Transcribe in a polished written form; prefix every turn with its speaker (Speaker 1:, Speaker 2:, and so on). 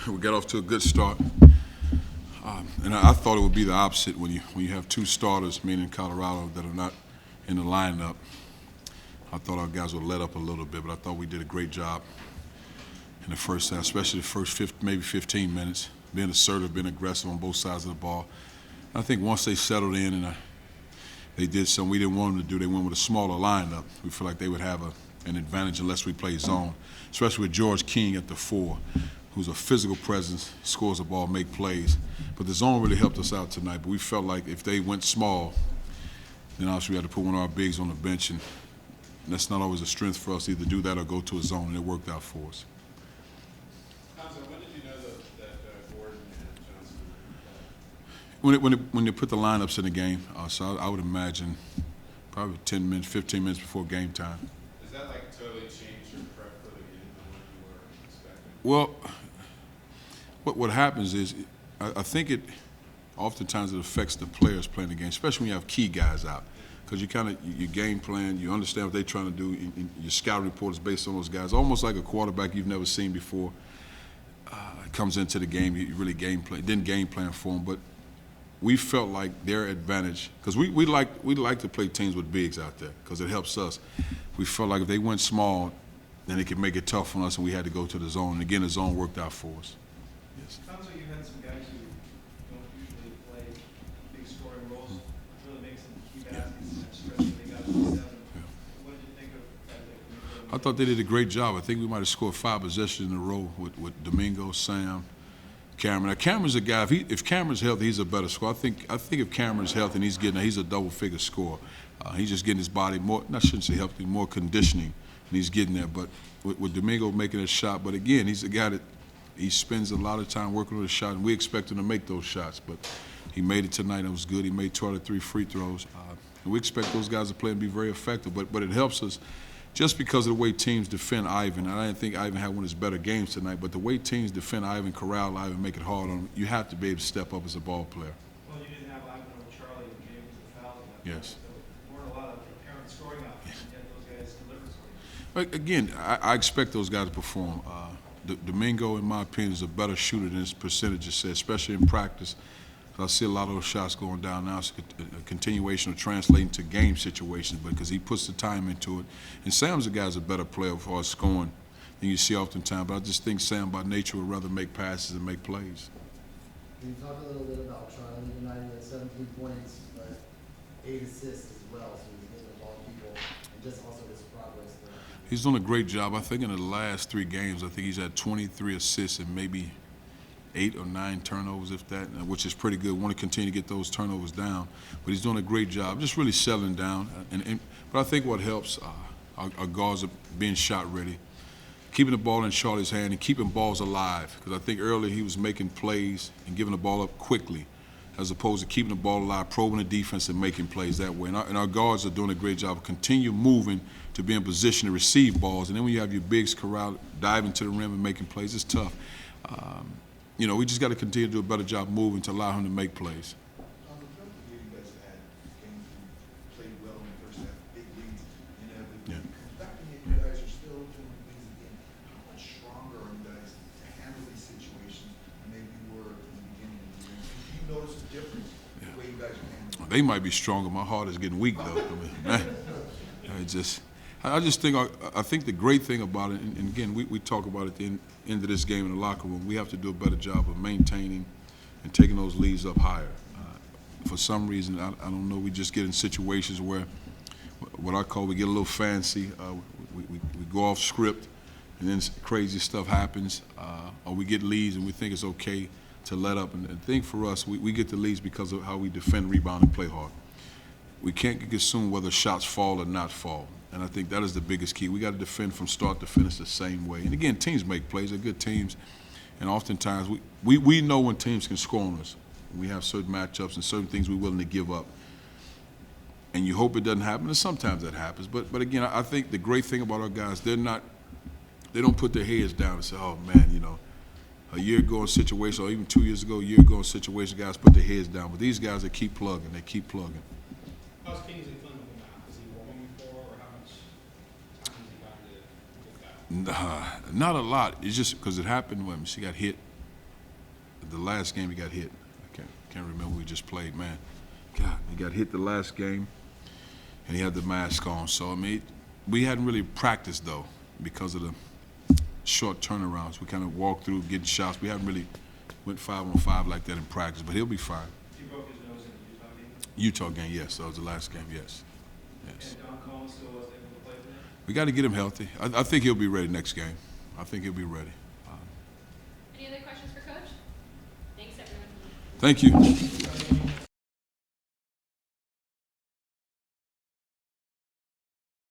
Speaker 1: We got off to a good start, and I thought it would be the opposite when you have two starters, meaning Colorado, that are not in the lineup. I thought our guys would let up a little bit, but I thought we did a great job in the first half, especially the first maybe 15 minutes, being assertive, being aggressive on both sides of the ball. I think once they settled in and they did something we didn't want them to do, they went with a smaller lineup. We feel like they would have an advantage unless we play zone, especially with George King at the 4, who's a physical presence, scores the ball, make plays. But the zone really helped us out tonight. But we felt like if they went small, then obviously we had to put one of our bigs on the bench, and that's not always a strength for us, either do that or go to a zone, and it worked out for us.
Speaker 2: Cuonzo, when did you know that Gordon and Johnson
Speaker 1: When they put the lineups in the game, so I would imagine probably 10 minutes, 15 minutes before game time.
Speaker 2: Does that like totally change your prep for the game than what you were expecting?
Speaker 1: Well, what happens is I think oftentimes it affects the players playing the game, especially when you have key guys out. Because you game plan, you understand what they're trying to do, and your scout report is based on those guys. Almost like a quarterback you've never seen before comes into the game, you really didn't game plan for them, but we felt like their advantage, because we like to play teams with bigs out there because it helps us. We felt like if they went small, then it could make it tough on us, and we had to go to the zone. And again, the zone worked out for us. Yes.
Speaker 3: Sounds like you had some guys who don't usually play big scoring roles, really make some key baskets in that stretch when they got to the 7. What did you think of that?
Speaker 1: I thought they did a great job. I think we might have scored 5 possessions in a row with Domingo, Sam, Cameron. Now Cameron's a guy. If Cameron's healthy, he's a better scorer. I think if Cameron's healthy and he's a double-figure scorer. He's just getting his body more. I shouldn't say healthy, more conditioning, and he's getting there. But with Domingo making a shot, but again, he's a guy that he spends a lot of time working on the shot, and we expect him to make those shots. But he made it tonight. It was good. He made 2 out of 3 free throws. And we expect those guys to play and be very effective. But it helps us. Just because of the way teams defend Ivan, and I didn't think Ivan had one of his better games tonight, but the way teams defend Ivan, corral Ivan, make it hard on him, you have to be able to step up as a ball player.
Speaker 3: Well, you didn't have Ivan over Charlie and James and Fowler.
Speaker 1: Yes.
Speaker 3: So there weren't a lot of apparent scoring options, and yet those guys delivered for you.
Speaker 1: Again, I expect those guys to perform. Domingo, in my opinion, is a better shooter than his percentages say, especially in practice. I see a lot of those shots going down now. It's a continuation of translating to game situations, but because he puts the time into it. And Sam's a guy's a better player as far as scoring than you see oftentimes. But I just think Sam, by nature, would rather make passes and make plays.
Speaker 4: Can you talk a little bit about Charlie tonight? He had 17 points, but 8 assists as well, so he's getting the ball to people, and just also his progress there.
Speaker 1: He's done a great job. I think in the last 3 games, I think he's had 23 assists and maybe 8 or 9 turnovers, if that, which is pretty good. Want to continue to get those turnovers down, but he's doing a great job, just really settling down. But I think what helps, our guards are being shot ready, keeping the ball in Charlie's hand and keeping balls alive. Because I think earlier he was making plays and giving the ball up quickly, as opposed to keeping the ball alive, probing the defense and making plays that way. And our guards are doing a great job of continue moving to be in position to receive balls. And then when you have your bigs corral, diving to the rim and making plays, it's tough. We just got to continue to do a better job moving to allow him to make plays.
Speaker 5: On the third year, you guys had games you played well in the first half, big leads. But back in the you guys are still doing things again. How much stronger are you guys to handle these situations than maybe you were in the beginning of the year? Do you notice a difference in the way you guys are handling it?
Speaker 1: They might be stronger. My heart is getting weak, though. I think the great thing about it, and again, we talk about it at the end of this game in the locker room, we have to do a better job of maintaining and taking those leads up higher. For some reason, I don't know, we just get in situations where, what I call, we get a little fancy, we go off script, and then crazy stuff happens, or we get leads and we think it's okay to let up. And the thing for us, we get the leads because of how we defend, rebound, and play hard. We can't get consumed whether shots fall or not fall. And I think that is the biggest key. We got to defend from start to finish the same way. And again, teams make plays. They're good teams. And oftentimes we know when teams can score on us. We have certain matchups and certain things we're willing to give up. And you hope it doesn't happen. And sometimes that happens. But again, I think the great thing about our guys, they don't put their heads down and say, oh, man, a year ago in situation, or even 2 years ago, a year ago in situation, guys put their heads down. But these guys, they keep plugging. They keep plugging.
Speaker 2: How's Kingsley Clinton now? Is he warming for, or how much time has he gotten to get that?
Speaker 1: Not a lot. It's just because it happened when she got hit The last game he got hit. I can't remember who we just played, man. God, he got hit the last game, and he had the mask on. So, I mean, we hadn't really practiced, though, because of the short turnarounds. We kind of walked through getting shots. We haven't really went 5-on-5 like that in practice, but he'll be fine.
Speaker 3: He broke his nose in the Utah game.
Speaker 1: Utah game, yes. That was the last game, yes. Yes.
Speaker 3: And Don Cuonzo still wasn't able to play for them?
Speaker 1: We got to get him healthy. I think he'll be ready next game. I think he'll be ready.
Speaker 6: Any other questions for Coach? Thanks, everyone.
Speaker 1: Thank you.